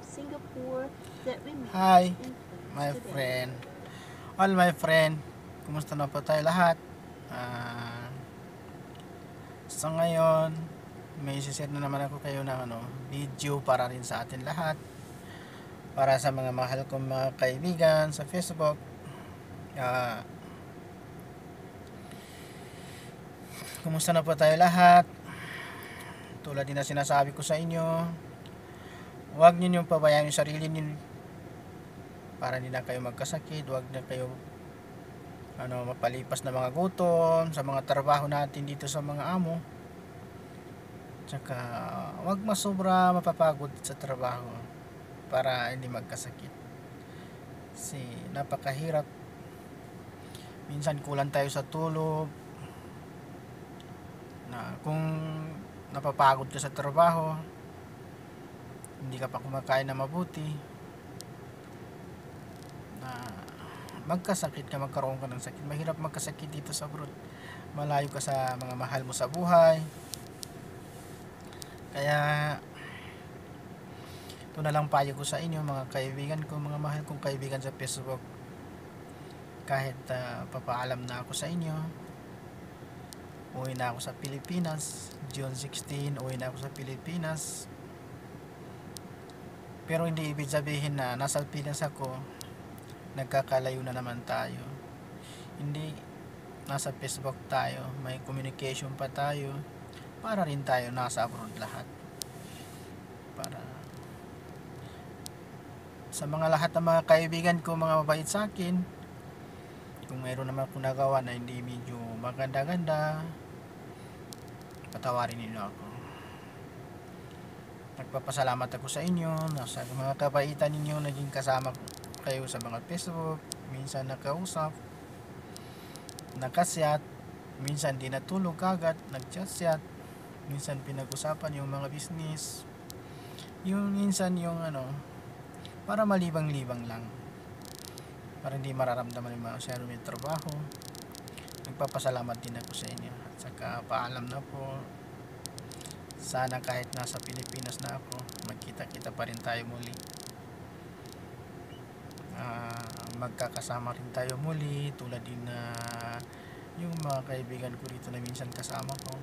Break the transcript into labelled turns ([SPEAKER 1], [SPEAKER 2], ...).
[SPEAKER 1] of Singapore that remains
[SPEAKER 2] Hi,
[SPEAKER 1] in
[SPEAKER 2] my
[SPEAKER 1] place today.
[SPEAKER 2] friend. All my friend, kumusta na po tayo lahat? Sa ngayon, may isishare na naman ako kayo ng video para rin sa atin lahat. Para sa mga mahal kong mga kaibigan sa Facebook. Kumusta na po tayo lahat? Tulad din na sinasabi ko sa inyo, huwag niyo pabayaan yung sarili niyo para hindi na kayo magkasakit. Huwag na kayo mapalipas na mga gutom sa mga trabaho natin dito sa mga amo. Tsaka huwag masobra mapapagod sa trabaho para hindi magkasakit. Kasi napakahirap. Minsan kulang tayo sa tulog. Na kung napapagod ka sa trabaho, hindi ka pa kumakain na mabuti, na magkasakit ka, magkaroon ka ng sakit. Mahirap magkasakit dito sa abroad. Malayo ka sa mga mahal mo sa buhay. Kaya ito na lang payo ko sa inyo, mga kaibigan ko, mga mahal kong kaibigan sa Facebook. Kahit papaalam na ako sa inyo, uwi na ako sa Pilipinas June 16, uwi na ako sa Pilipinas. Pero hindi ibig sabihin na nasa Pilipinas ako, nagkakalayo na naman tayo. Hindi, nasa Facebook tayo, may communication pa tayo, para rin tayo nasa abroad lahat. Para sa mga lahat ng mga kaibigan ko, mga mabait sa akin, kung mayroon naman akong nagawa na hindi medyo maganda-ganda, patawarin niyo ako. Nagpapasalamat ako sa inyo, sa mga kabaitan ninyo, naging kasama kayo sa mga Facebook, minsan nakausap, nakasyat, minsan di natulog agad, nagchat-chat, minsan pinag-usapan yung mga business, yung minsan yung para malibang-libang lang, para hindi mararamdaman yung masyado may trabaho. Nagpapasalamat din ako sa inyo, at saka paalam na po. Sana kahit nasa Pilipinas na ako, magkita-kita pa rin tayo muli. Magkakasama rin tayo muli, tulad din na yung mga kaibigan ko dito na minsan kasama ko.